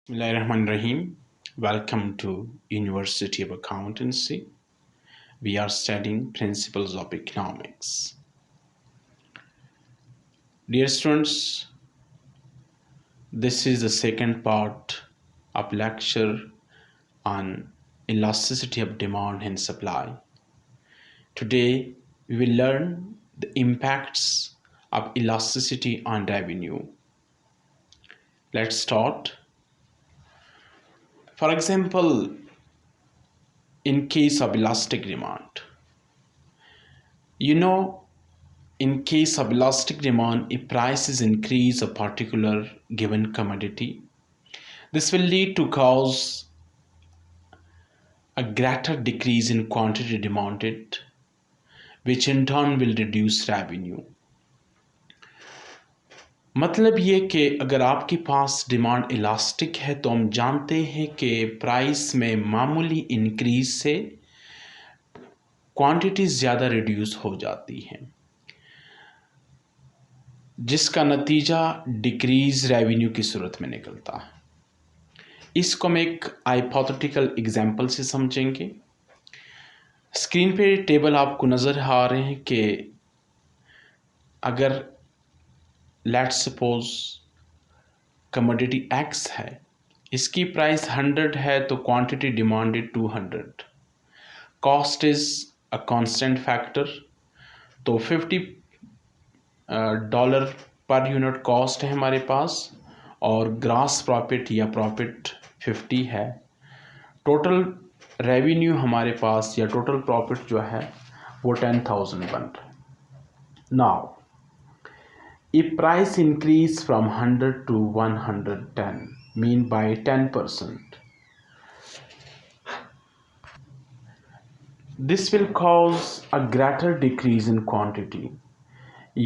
Bismillahirrahmanirrahim. Welcome to University of Accountancy. We are studying principles of economics. Dear students, this is the second part of lecture on elasticity of demand and supply. Today, we will learn the impacts of elasticity on revenue. Let's start. For example, in case of elastic demand, in case of elastic demand, if prices increase a particular given commodity, this will lead to cause a greater decrease in quantity demanded, which in turn will reduce revenue. मतलब ये कि अगर आपके पास demand elastic है तो हम जानते हैं कि प्राइस में मामूली इंक्रीज से क्वांटिटीज ज़्यादा रिड्यूस हो जाती हैं, जिसका नतीजा डिक्रीज रेवेन्यू की सूरत में निकलता है। इसको हम एक हाइपोथेटिकल एग्जांपल से समझेंगे। स्क्रीन पे टेबल आपको नज़र आ रहे हैं कि अगर लेट्स सपोज कमोडिटी एक्स है, इसकी प्राइस 100 है तो quantity demanded 200, cost is a constant factor, तो $50 पर यूनिट कॉस्ट है हमारे पास और ग्रास प्रॉफिट या प्रॉफिट 50 है। टोटल रेवेन्यू हमारे पास या टोटल प्रॉफिट जो है वो 10,000 बन रहा है। Now if price increase from 100 to 110 mean by 10%, this will cause a greater decrease in quantity,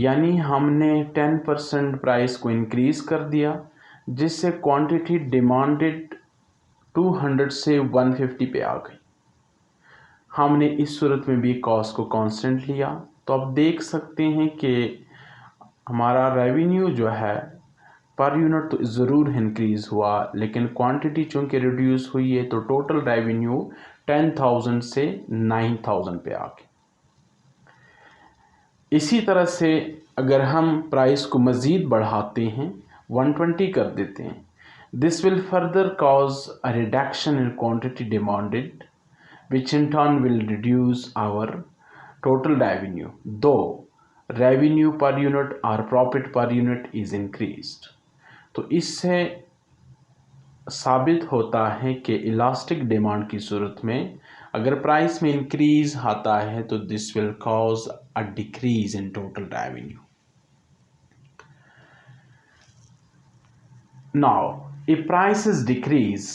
यानी हमने 10% प्राइस को इंक्रीज कर दिया जिससे क्वांटिटी डिमांडेड 200 से 150 पे आ गई। हमने इस सूरत में भी कॉस्ट को कांस्टेंट लिया, तो आप देख सकते हैं कि हमारा रेवेन्यू जो है पर यूनिट तो ज़रूर इंक्रीज़ हुआ, लेकिन क्वांटिटी चूँकि रिड्यूस हुई है तो टोटल रेवेन्यू 10,000 से 9,000 पे आ गई। इसी तरह से अगर हम प्राइस को मज़ीद बढ़ाते हैं, 120 कर देते हैं, this will further cause a reduction in quantity demanded, which in turn will reduce our total revenue, though revenue per unit or profit per unit is increased. तो इससे साबित होता है कि इलास्टिक डिमांड की सूरत में अगर प्राइस में इंक्रीज आता है तो this will cause a decrease in total revenue. Now if prices decrease,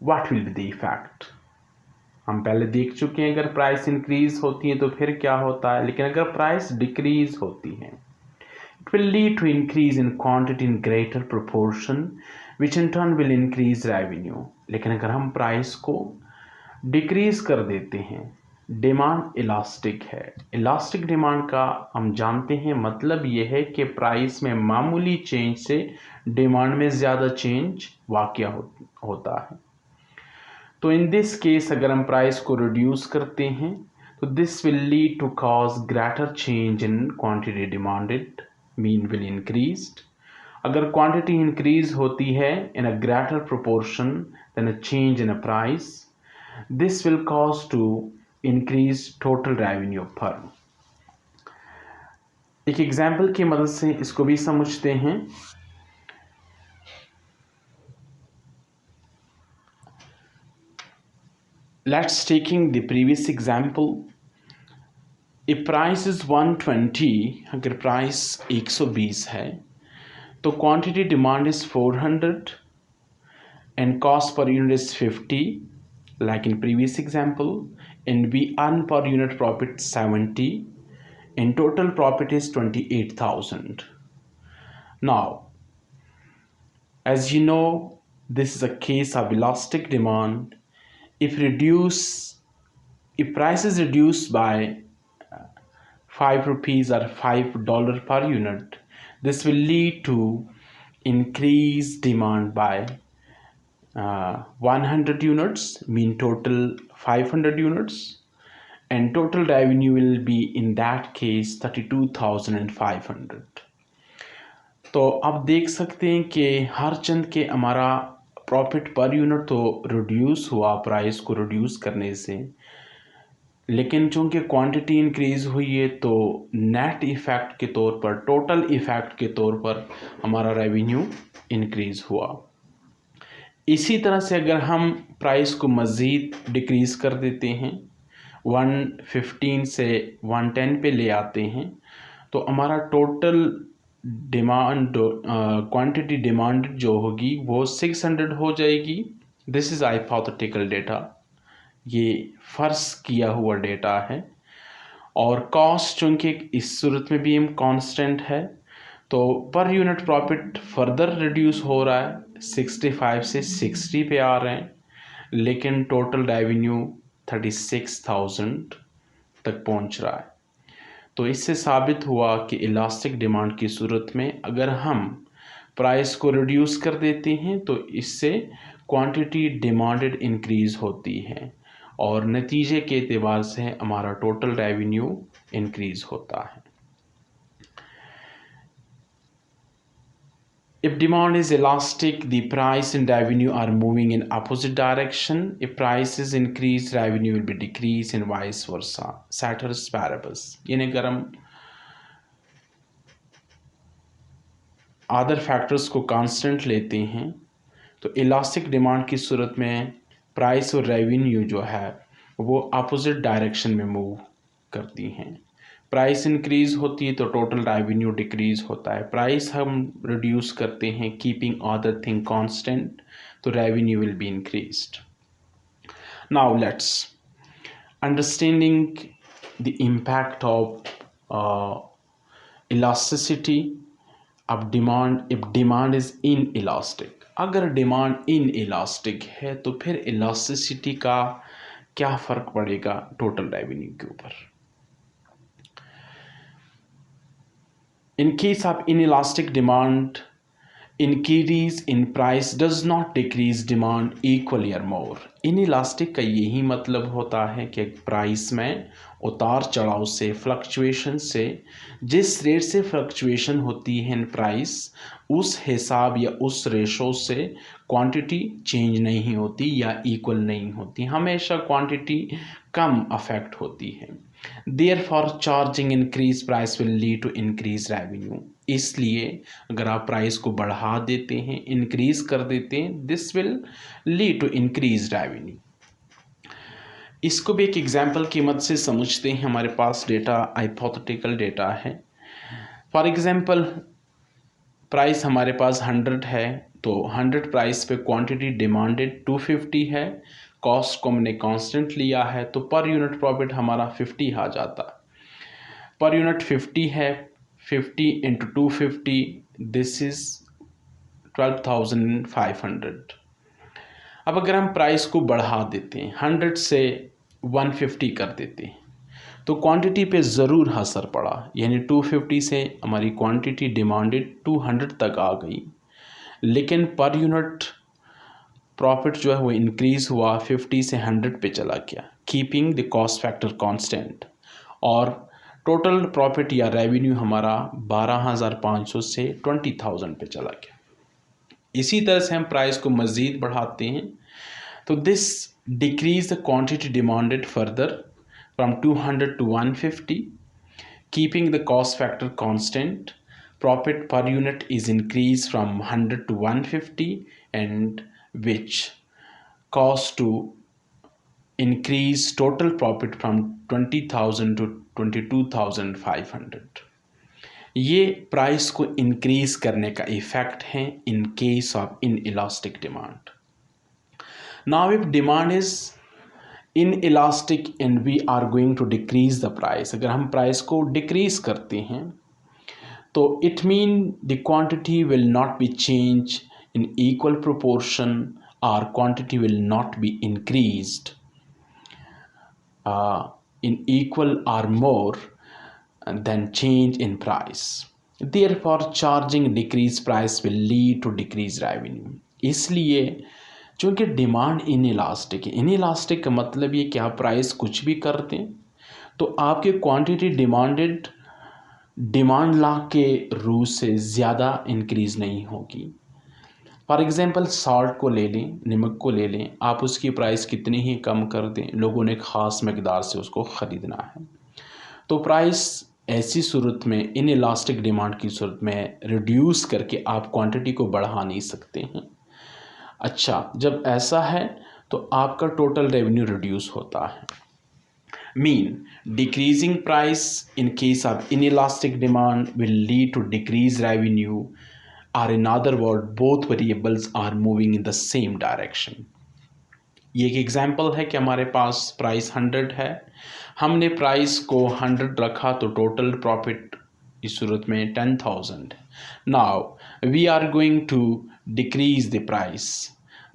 what will be the effect? हम पहले देख चुके हैं अगर प्राइस इंक्रीज होती है तो फिर क्या होता है, लेकिन अगर प्राइस डिक्रीज होती है, it will lead to increase in quantity in greater proportion which in turn will increase revenue. लेकिन अगर हम प्राइस को डिक्रीज कर देते हैं, डिमांड इलास्टिक है, इलास्टिक डिमांड का हम जानते हैं मतलब ये है कि प्राइस में मामूली चेंज से डिमांड में ज़्यादा चेंज वाक़या होता है। तो इन दिस केस अगर हम प्राइस को रिड्यूस करते हैं तो this will lead to cause greater change in quantity demanded, mean will increased. अगर क्वांटिटी इंक्रीज होती है in a greater proportion than a change in a price, this will cause to increase total revenue of firm. एक example की मदद से इसको भी समझते हैं। Let's taking the previous example. If price is 120, अगर प्राइस 120 है तो quantity demand is 400 and cost per unit is 50 like in previous example, and we earn per unit profit 70 and total profit is 28,000. Now as you know, this is a case of elastic demand. If price is reduced by 5 rupees or $5 per unit, this will lead to increased demand by 100 units mean total 500 units, and total revenue will be in that case 32,500. तो आप देख सकते हैं कि हर चंद के हमारा profit per unit तो reduce हुआ प्राइस को रिड्यूस करने से, लेकिन चूंकि क्वांटिटी इंक्रीज हुई है तो नेट इफ़ेक्ट के तौर पर, टोटल इफ़ेक्ट के तौर पर हमारा रेवेन्यू इंक्रीज हुआ। इसी तरह से अगर हम प्राइस को मज़ीद डिक्रीज़ कर देते हैं, 115 से 110 पे ले आते हैं, तो हमारा टोटल डिमांड क्वांटिटी डिमांड जो होगी वो 600 हो जाएगी। दिस इज़ हाइपोथेटिकल डेटा, ये फ़र्ज किया हुआ डेटा है। और कॉस्ट चूँकि इस सूरत में भी हम कांस्टेंट है, तो per unit profit further reduce हो रहा है, 65 से 60 पे आ रहे हैं, लेकिन टोटल रेवेन्यू 36,000 तक पहुंच रहा है। तो इससे साबित हुआ कि इलास्टिक डिमांड की सूरत में अगर हम प्राइस को रिड्यूस कर देते हैं तो इससे क्वांटिटी डिमांडेड इंक्रीज़ होती है और नतीजे के एतबार से हमारा टोटल रेवेन्यू इंक्रीज़ होता है। If demand is elastic, the price and revenue are moving in opposite direction. If prices increase, revenue will be decreased and vice versa. Ceteris paribus. यानी अगर हम अदर फैक्टर्स को कांस्टेंट लेते हैं तो elastic demand की सूरत में प्राइस और रेवेन्यू जो है वो अपोजिट डायरेक्शन में मूव करती हैं। प्राइस इंक्रीज़ होती है तो टोटल रेवेन्यू डिक्रीज़ होता है। प्राइस हम रिड्यूस करते हैं कीपिंग अदर थिंग कांस्टेंट, तो revenue will be increased. Now let's understanding the impact of elasticity of demand. If demand is inelastic, अगर डिमांड इन इलास्टिक है तो फिर इलास्टिसिटी का क्या फ़र्क पड़ेगा टोटल रेवेन्यू के ऊपर। In case of inelastic demand, increase in price does not decrease demand equally or more. Inelastic का यही मतलब होता है कि प्राइस में उतार चढ़ाव से, फ्लक्चुएशन से, जिस रेट से फ्लक्चुएशन होती है इन प्राइस, उस हिसाब या उस रेशो से क्वांटिटी चेंज नहीं होती या इक्वल नहीं होती, हमेशा क्वांटिटी कम अफेक्ट होती है। Therefore, charging increased price will lead to increased revenue. इसलिए अगर आप प्राइस को बढ़ा देते हैं, इंक्रीज कर देते हैं, this will lead to increase revenue. इसको भी एक एग्जाम्पल की मदद से समझते हैं। हमारे पास डेटा हाइपोथेटिकल डेटा है। फॉर एग्जाम्पल प्राइस हमारे पास 100 है, तो 100 प्राइस पे क्वांटिटी डिमांडेड 250 है, कॉस्ट को हमने कांस्टेंट लिया है, तो पर यूनिट प्रॉफिट हमारा 50 आ जाता है। पर यूनिट 50 है, 50 इंटू 250, दिस इज 12,500। अब अगर हम प्राइस को बढ़ा देते हैं, 100 से 150 कर देते हैं, तो क्वांटिटी पे ज़रूर असर पड़ा, यानी 250 से हमारी क्वांटिटी डिमांडेड 200 तक आ गई, लेकिन पर यूनिट प्रॉफिट जो है वो इंक्रीज़ हुआ, 50 से 100 पे चला गया, keeping the cost factor constant, और टोटल प्रॉफिट या रेवेन्यू हमारा 12,500 से 20,000 पे चला गया। इसी तरह से हम प्राइस को मज़ीद बढ़ाते हैं तो this decrease the quantity demanded further from 200 to 150, keeping the cost factor constant. Profit per unit is increased from 100 to 150, and which caused to increase total profit from 20,000 to 22,500. ये प्राइस को increase करने का effect है in case of inelastic demand. Now if demand is inelastic and we are going to decrease the price, अगर हम price को decrease करते हैं तो it mean the quantity will not be change in equal proportion, और quantity will not be increased in equal or more than change in price. Therefore, charging decreased price will lead to decreased revenue. इसलिए चूँकि demand inelastic है, inelastic का मतलब ये कि आप price कुछ भी कर दें तो आपकी क्वांटिटी डिमांड लॉ के रूल से ज़्यादा इंक्रीज़ नहीं होगी। फॉर एग्ज़ाम्पल सॉल्ट को ले लें, नमक को ले लें, आप उसकी प्राइस कितनी ही कम कर दें, लोगों ने ख़ास मकदार से उसको ख़रीदना है, तो प्राइस ऐसी सूरत में इनइलास्टिक डिमांड की सूरत में रिड्यूस करके आप क्वांटिटी को बढ़ा नहीं सकते हैं। अच्छा, जब ऐसा है तो आपका टोटल रेवेन्यू रिड्यूस होता है। Mean decreasing price in case of inelastic demand will lead to decreased revenue, or in other word both variables are moving in the same direction. ये एक एग्जांपल है कि हमारे पास प्राइस 100 है, हमने प्राइस को 100 रखा तो टोटल प्रॉफिट इस सूरत में 10,000। Now we are going to decrease the price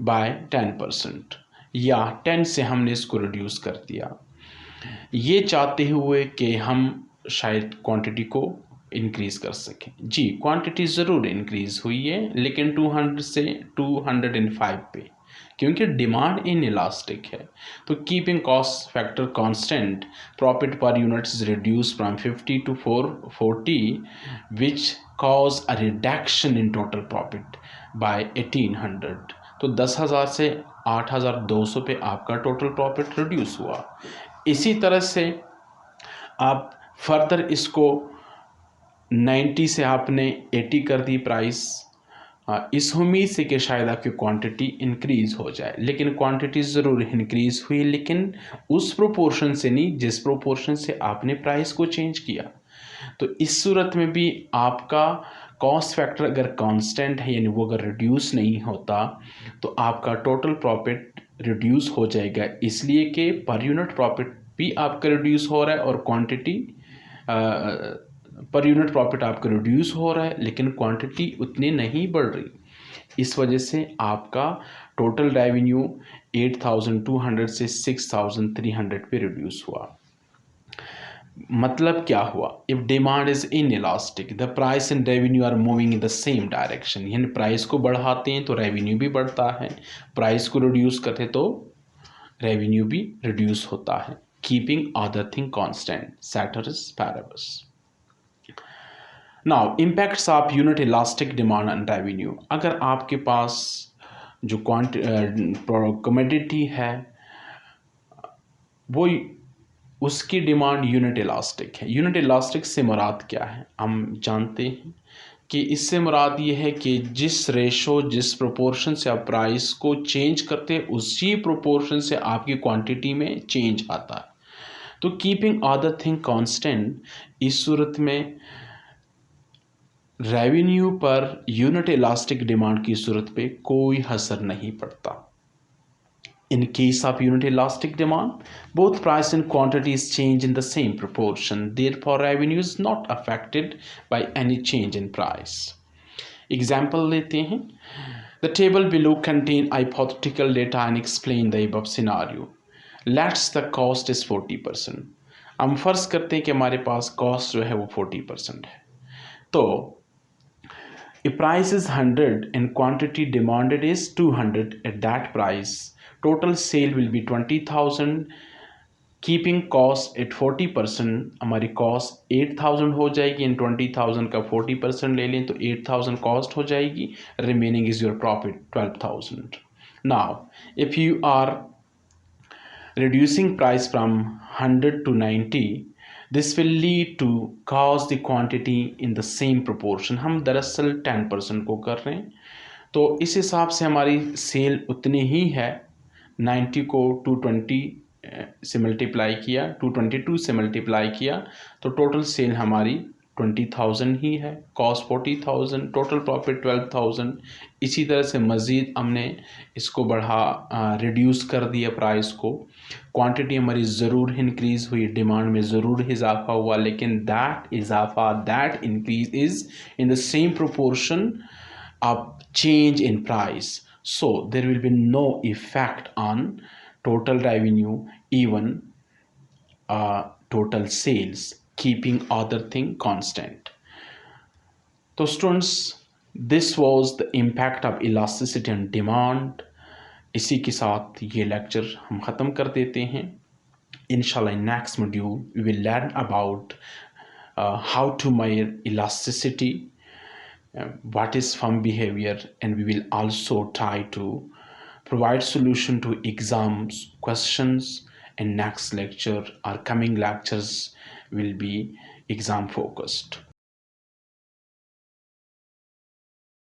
by 10%, या 10 से हमने इसको रिड्यूस कर दिया, ये चाहते हुए कि हम शायद क्वांटिटी को इंक्रीज़ कर सकें। जी, क्वांटिटी ज़रूर इंक्रीज़ हुई है, लेकिन 200 से 205 पे, क्योंकि डिमांड इन इलास्टिक है। तो keeping cost factor constant, profit per unit is reduce from 50 to 440, which cause a reduction in total profit by 1800। तो 10,000 से 8,200 पे आपका टोटल प्रॉफिट रिड्यूस हुआ। इसी तरह से आप फर्दर इसको 90 से आपने 80 कर दी प्राइस, इस उम्मीद से कि शायद आपकी क्वांटिटी इंक्रीज़ हो जाए, लेकिन क्वांटिटी ज़रूर इंक्रीज़ हुई, लेकिन उस प्रोपोर्शन से नहीं जिस प्रोपोर्शन से आपने प्राइस को चेंज किया। तो इस सूरत में भी आपका कॉस्ट फैक्टर अगर कांस्टेंट है, यानी वो अगर रिड्यूस नहीं होता, तो आपका टोटल प्रॉफिट रिड्यूस हो जाएगा, इसलिए कि पर यूनिट प्रॉफिट भी आपका रिड्यूस हो रहा है और क्वांटिटी पर यूनिट प्रॉफिट आपका रिड्यूस हो रहा है, लेकिन क्वांटिटी उतनी नहीं बढ़ रही। इस वजह से आपका टोटल रेवेन्यू 8,200 से 6,300 पे रिड्यूस हुआ। मतलब क्या हुआ? If demand is inelastic, the price and revenue are moving in the same direction, यानी प्राइस को बढ़ाते हैं तो रेवेन्यू भी बढ़ता है, प्राइस को रिड्यूस करते हैं तो रेवेन्यू भी रिड्यूस होता है। Keeping other thing constant, ceteris paribus. Now impacts of unit elastic demand and revenue. अगर आपके पास जो कमोडिटी है वो उसकी डिमांड यूनिट इलास्टिक है। यूनिट इलास्टिक से मुराद क्या है? हम जानते हैं कि इससे मुराद ये है कि जिस रेशो जिस प्रोपोर्शन से आप प्राइस को चेंज करते हैं उसी प्रोपोर्शन से आपकी क्वांटिटी में चेंज आता है। तो कीपिंग अदर थिंग कांस्टेंट, इस सूरत में revenue per unit elastic demand की सूरत पे कोई असर नहीं पड़ता। In case of unit elastic demand, both price and quantities change in the same proportion. Therefore, revenue is not affected by any change in price. Example लेते हैं. The table below contain hypothetical data and explain the above scenario. Let's the cost is 40%. हम फर्ज करते हैं कि हमारे पास cost जो है वो 40% है। तो if price is 100 and quantity demanded is 200 at that price, total sale will be 20,000. Keeping cost at 40%, हमारी कॉस्ट 8,000 हो जाएगी, इन 20,000 का 40% ले लें तो 8,000 कॉस्ट हो जाएगी, remaining is your profit 12,000. Now if you are reducing price from 100 to 90, this will lead to cause the quantity in the same proportion. हम दरअसल 10% को कर रहे हैं, तो इस हिसाब से हमारी सेल उतनी ही है। 90 को 220 से मल्टीप्लाई किया, 222 से मल्टीप्लाई किया, तो टोटल सेल हमारी 20,000 ही है, कॉस्ट 40,000, टोटल प्रॉफिट 12,000। इसी तरह से मज़ीद हमने इसको रिड्यूस कर दिया प्राइस को। क्वांटिटी हमारी ज़रूर इंक्रीज़ हुई, डिमांड में ज़रूर इजाफा हुआ, लेकिन that increase is in the same proportion of change in price, so there will be no effect on total revenue, even total sales, keeping other thing constant. So students, this was the impact of elasticity on demand इसी के साथ ये lecture हम ख़त्म कर देते हैं। Inshallah, in next module we will learn about how to measure elasticity, what is firm behavior, and we will also try to provide solution to exams questions. And next lecture or coming lectures will be exam focused.